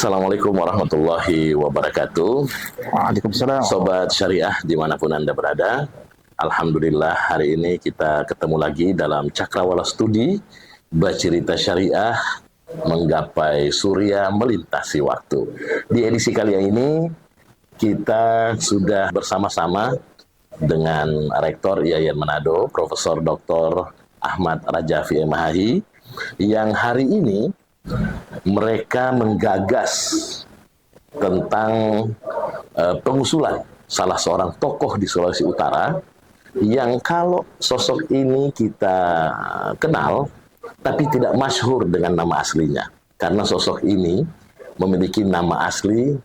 Assalamualaikum warahmatullahi wabarakatuh. Waalaikumsalam. Sobat Syariah dimanapun Anda berada, Alhamdulillah hari ini kita ketemu lagi dalam Cakrawala Studi Bercerita Syariah Menggapai Surya Melintasi Waktu. Di edisi kali ini kita sudah bersama-sama dengan Rektor IAIN Manado, Profesor Dr. Ahmad Rajafi MHI, yang hari ini mereka menggagas tentang pengusulan salah seorang tokoh di Sulawesi Utara yang kalau sosok ini kita kenal tapi tidak masyhur dengan nama aslinya, karena sosok ini memiliki nama asli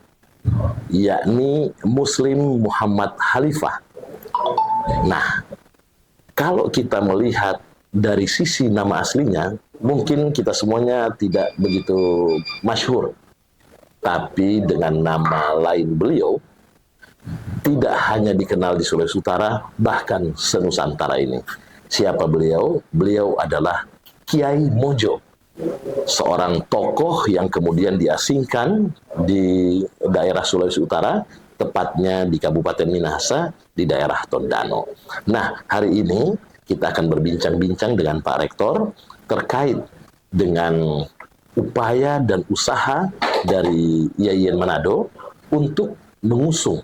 yakni Muslim Muhammad Khalifah. Nah, kalau kita melihat dari sisi nama aslinya, mungkin kita semuanya tidak begitu masyhur. Tapi dengan nama lain beliau, tidak hanya dikenal di Sulawesi Utara, bahkan se-Nusantara ini. Siapa beliau? Beliau adalah Kiai Mojo, seorang tokoh yang kemudian diasingkan di daerah Sulawesi Utara, tepatnya di Kabupaten Minahasa, di daerah Tondano. Nah, hari ini kita akan berbincang-bincang dengan Pak Rektor terkait dengan upaya dan usaha dari IAIN Manado untuk mengusung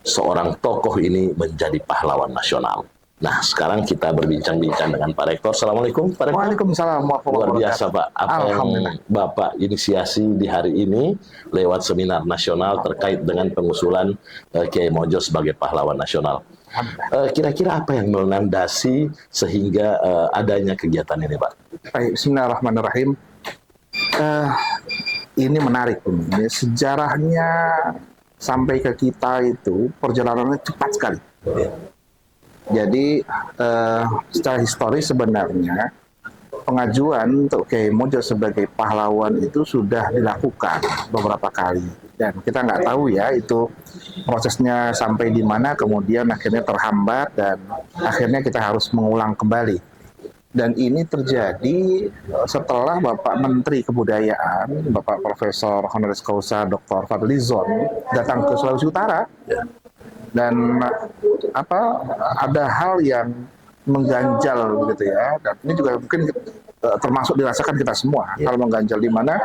seorang tokoh ini menjadi pahlawan nasional. Nah, sekarang kita berbincang-bincang dengan Pak Rektor. Assalamualaikum, Pak Rektor. Waalaikumsalam. Luar biasa, Pak. Apa yang Bapak inisiasi di hari ini lewat seminar nasional terkait dengan pengusulan Kiai Mojo sebagai pahlawan nasional. Kira-kira apa yang melandasi sehingga adanya kegiatan ini, Pak? Baik, bismillahirrahmanirrahim. Ini menarik, ini sejarahnya sampai ke kita itu perjalanannya cepat sekali. Jadi secara historis sebenarnya pengajuan untuk Kiai Mojo sebagai pahlawan itu sudah dilakukan beberapa kali, dan kita nggak tahu ya itu prosesnya sampai di mana, kemudian akhirnya terhambat dan akhirnya kita harus mengulang kembali. Dan ini terjadi setelah Bapak Menteri Kebudayaan, Bapak Profesor Honoris Causa Dr. Fadlizon datang ke Sulawesi Utara. Dan ada hal yang mengganjal begitu ya, dan ini juga mungkin termasuk dirasakan kita semua. Hal mengganjal di mana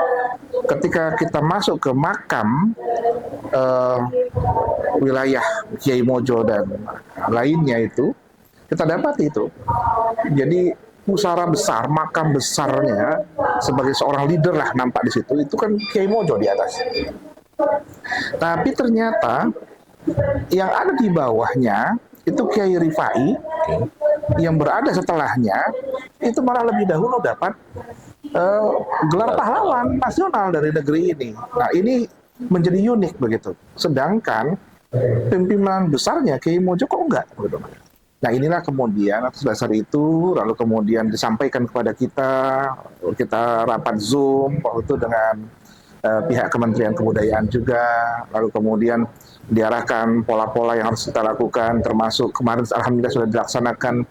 ketika kita masuk ke makam wilayah Kiai Mojo dan lainnya itu, kita dapat itu. Jadi pusara besar, makam besarnya sebagai seorang leader lah nampak di situ, itu kan Kiai Mojo di atas. Tapi ternyata yang ada di bawahnya itu Kiai Rifai, yang berada setelahnya itu malah lebih dahulu dapat gelar pahlawan nasional dari negeri ini. Nah, ini menjadi unik begitu. Sedangkan pimpinan besarnya Kiai Mojo kok enggak begitu. Nah, inilah kemudian atas dasar itu lalu kemudian disampaikan kepada kita rapat Zoom waktu itu dengan pihak Kementerian Kebudayaan juga, lalu kemudian diarahkan pola-pola yang harus kita lakukan, termasuk kemarin alhamdulillah sudah dilaksanakan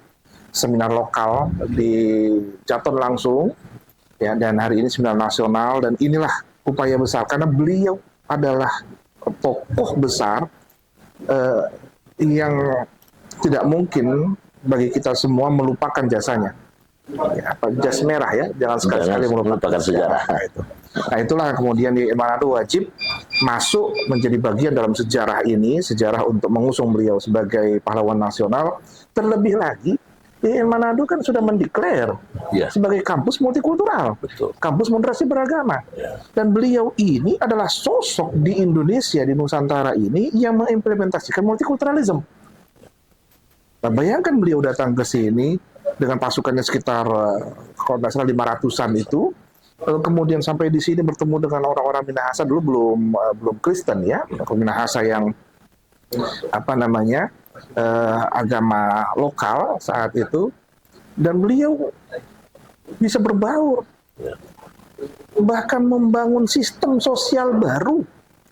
seminar lokal di Jaton langsung ya, dan hari ini seminar nasional. Dan inilah upaya besar karena beliau adalah tokoh besar yang tidak mungkin bagi kita semua melupakan jasanya ya, jas merah ya, jangan sekali-sekali melupakan sejarah. Nah, itulah kemudian di Manado wajib masuk menjadi bagian dalam sejarah ini, sejarah untuk mengusung beliau sebagai pahlawan nasional. Terlebih lagi, di Manado kan sudah mendeklar sebagai kampus multikultural, kampus moderasi beragama. Dan beliau ini adalah sosok di Indonesia, di Nusantara ini yang mengimplementasikan multikulturalisme. Nah, bayangkan beliau datang ke sini dengan pasukannya sekitar kalau tidak salah 500-an itu. Lalu kemudian sampai di sini bertemu dengan orang-orang Minahasa, dulu belum Kristen ya, Minahasa yang agama lokal saat itu, dan beliau bisa berbaur, bahkan membangun sistem sosial baru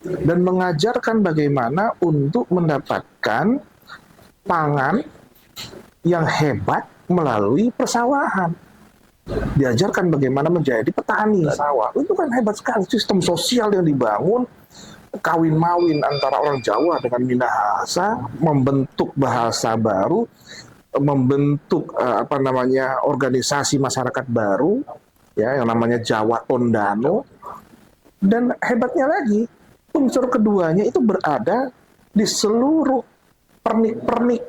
dan mengajarkan bagaimana untuk mendapatkan pangan yang hebat melalui persawahan. diajarkan bagaimana menjadi petani sawah. Itu kan hebat sekali, sistem sosial yang dibangun, kawin mawin antara orang Jawa dengan Minahasa, membentuk bahasa baru, membentuk organisasi masyarakat baru, ya, yang namanya Jawa Tondano. Dan hebatnya lagi, unsur keduanya itu berada di seluruh pernik-pernik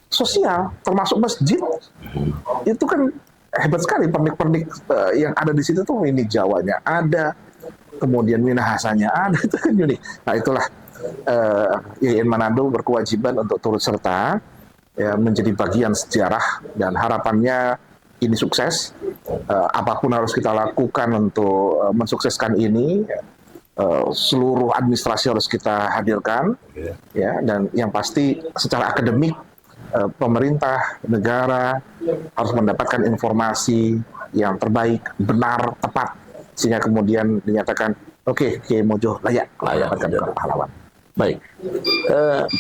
sosial, termasuk masjid. Itu kan hebat sekali, pernik-pernik yang ada di situ tuh, ini Jawanya ada, kemudian Minahasanya ada, itu kan unik. Nah, itulah IAIN Manado berkewajiban untuk turut serta, ya, menjadi bagian sejarah, dan harapannya ini sukses. Apapun harus kita lakukan untuk mensukseskan ini, seluruh administrasi harus kita hadirkan, ya, dan yang pasti secara akademik pemerintah, negara harus mendapatkan informasi yang terbaik, benar, tepat, sehingga kemudian dinyatakan, oke, Kiai Mojo layak mendapatkan pahlawan. Baik,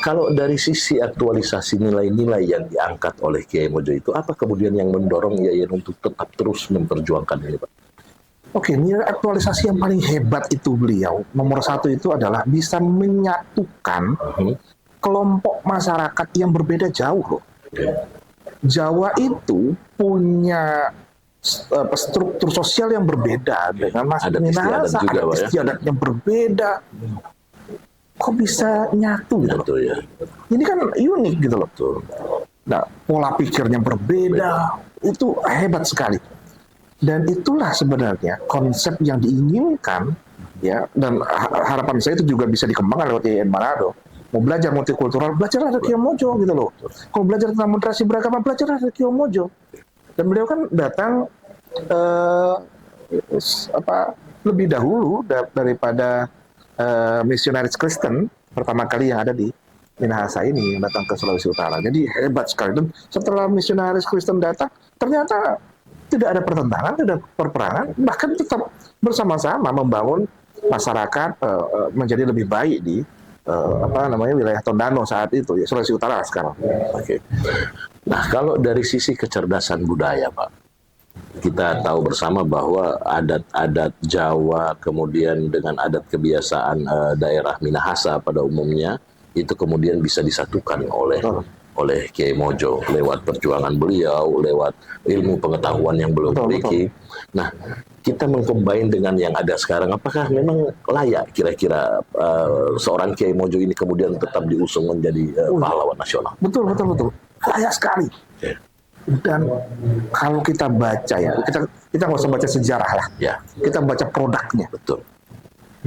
kalau dari sisi aktualisasi nilai-nilai yang diangkat oleh Kiai Mojo itu, apa kemudian yang mendorong IAIN untuk tetap terus memperjuangkan ini, Pak? Oke, nilai aktualisasi yang paling hebat itu beliau, nomor satu itu adalah bisa menyatukan kelompok masyarakat yang berbeda jauh loh. Jawa itu punya struktur sosial yang berbeda dengan masyarakat Minahasa, adat istiadatnya berbeda. Kok bisa nyatu gitu loh? Ya. Ini kan unik gitu loh. Nah, pola pikirnya berbeda, itu hebat sekali. Dan itulah sebenarnya konsep yang diinginkan, ya, dan harapan saya itu juga bisa dikembangkan lewat IAIN Manado. Mau belajar multikultural, belajarlah dari Kiai Mojo gitu loh. Kalau belajar tentang moderasi beragama, belajarlah dari Kiai Mojo. Dan beliau kan datang lebih dahulu daripada misionaris Kristen pertama kali yang ada di Minahasa ini, yang datang ke Sulawesi Utara. Jadi hebat sekali. Dan setelah misionaris Kristen datang, ternyata tidak ada pertentangan, tidak ada perperangan, bahkan tetap bersama-sama membangun masyarakat menjadi lebih baik di wilayah Tondano saat itu, ya, Sulawesi Utara sekarang. Oke. Nah, kalau dari sisi kecerdasan budaya, Pak, kita tahu bersama bahwa adat-adat Jawa, kemudian dengan adat kebiasaan daerah Minahasa pada umumnya, itu kemudian bisa disatukan oleh Kiai Mojo lewat perjuangan beliau, lewat ilmu pengetahuan yang beliau miliki. Nah, kita mengcombine dengan yang ada sekarang, apakah memang layak kira-kira seorang Kiai Mojo ini kemudian tetap diusung menjadi pahlawan nasional? Betul. Layak sekali. Okay. Dan kalau kita baca, ya, kita nggak usah baca sejarah lah. Ya. Kita baca produknya. Betul.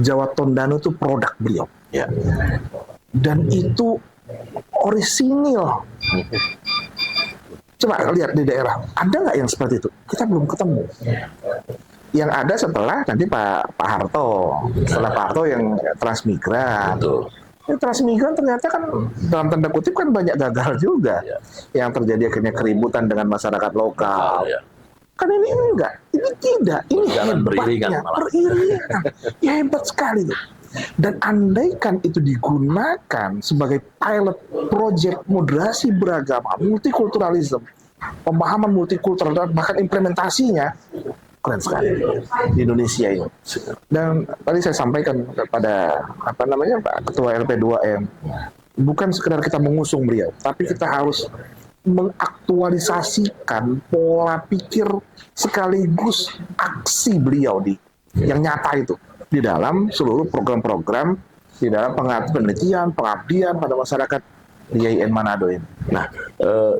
Jawa Tondano itu produk beliau. Ya. Dan itu orisinil. Coba lihat di daerah, ada nggak yang seperti itu? Kita belum ketemu. Yang ada setelah nanti Pak Harto, setelah Pak Harto yang transmigran. Betul. Transmigran ternyata kan dalam tanda kutip kan banyak gagal juga, yang terjadi akhirnya keributan dengan masyarakat lokal. Kan ini enggak, ini tidak, ini hebatnya, beriringan, ya, hebat sekali tuh. Dan andaikan itu digunakan sebagai pilot project moderasi beragama, multikulturalisme, pemahaman multikultural, bahkan implementasinya, keren sekali di Indonesia ini. Dan tadi saya sampaikan kepada Pak Ketua LP2M, bukan sekedar kita mengusung beliau, tapi kita harus mengaktualisasikan pola pikir sekaligus aksi beliau yang nyata itu di dalam seluruh program-program, di dalam penelitian, pengabdian pada masyarakat di IAIN Manado ini. Nah,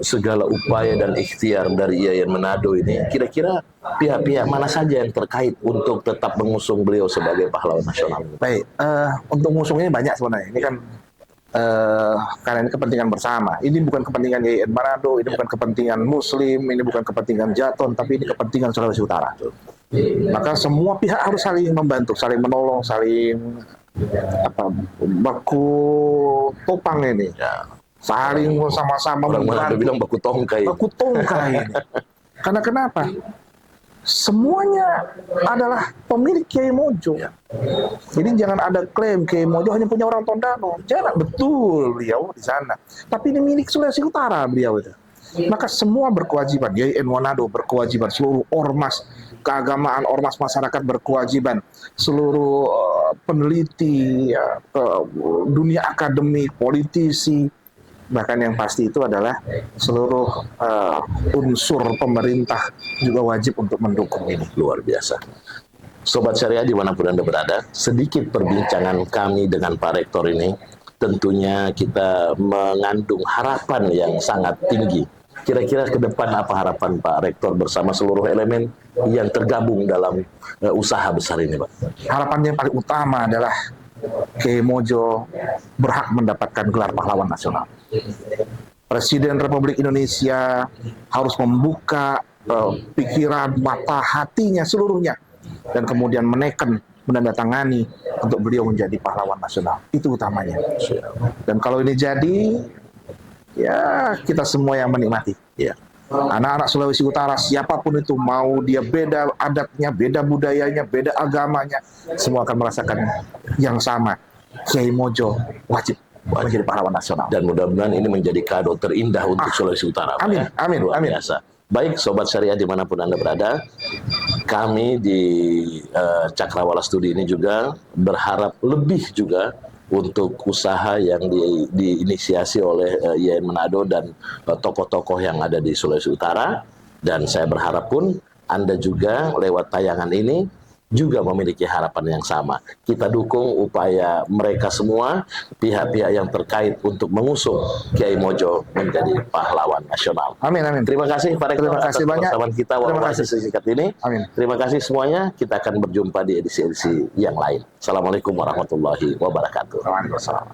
segala upaya dan ikhtiar dari IAIN Manado ini, kira-kira pihak-pihak mana saja yang terkait untuk tetap mengusung beliau sebagai pahlawan nasional? Baik, untuk mengusungnya banyak sebenarnya. Ini kan karena ini kepentingan bersama. Ini bukan kepentingan IAIN Manado, ini bukan kepentingan Muslim, ini bukan kepentingan Jaton, tapi ini kepentingan Sulawesi Utara. Maka semua pihak harus saling membantu, saling menolong, saling baku topang ini, saling sama-sama membantu. Bilang baku tongkai. Baku tongkai ini. Karena kenapa? Semuanya adalah pemilik Kiai Mojo. Jadi jangan ada klaim Kiai Mojo hanya punya orang Tondano. Jangan, betul beliau di sana. Tapi ini milik Sulawesi Utara beliau itu. Maka semua berkewajiban, YIN Manado berkewajiban, seluruh ormas keagamaan, ormas masyarakat berkewajiban, seluruh peneliti, dunia akademik, politisi, bahkan yang pasti itu adalah seluruh unsur pemerintah juga wajib untuk mendukung ini. Luar biasa. Sobat Syariah dimanapun Anda berada, sedikit perbincangan kami dengan Pak Rektor ini, tentunya kita mengandung harapan yang sangat tinggi. Kira-kira ke depan apa harapan Pak Rektor bersama seluruh elemen yang tergabung dalam usaha besar ini, Pak? Harapan yang paling utama adalah Kiai Mojo berhak mendapatkan gelar pahlawan nasional. Presiden Republik Indonesia harus membuka pikiran, mata, hatinya seluruhnya, dan kemudian menekan, menandatangani untuk beliau menjadi pahlawan nasional. Itu utamanya. Dan kalau ini jadi, ya kita semua yang menikmati. Ya. Anak-anak Sulawesi Utara, siapapun itu, mau dia beda adatnya, beda budayanya, beda agamanya, semua akan merasakan yang sama. Kiai Mojo wajib menjadi pahlawan nasional. Dan mudah-mudahan ini menjadi kado terindah untuk Sulawesi Utara. Amin, ya. amin, Luar amin. biasa. Baik, Sobat Syariah dimanapun Anda berada, kami di Cakrawala Studi ini juga berharap lebih juga untuk usaha yang diinisiasi oleh YIN Manado dan tokoh-tokoh yang ada di Sulawesi Utara. Dan saya berharap pun Anda juga lewat tayangan ini juga memiliki harapan yang sama. Kita dukung upaya mereka semua, pihak-pihak yang terkait untuk mengusung Kiai Mojo menjadi pahlawan nasional. Amin, amin. Terima kasih Pak Rektor Terima kasih atas banyak. kebersamaan kita Terima walau kasih. singkat ini. Amin. Terima kasih semuanya. Kita akan berjumpa di edisi-edisi yang lain. Assalamualaikum warahmatullahi wabarakatuh. Waalaikumsalam.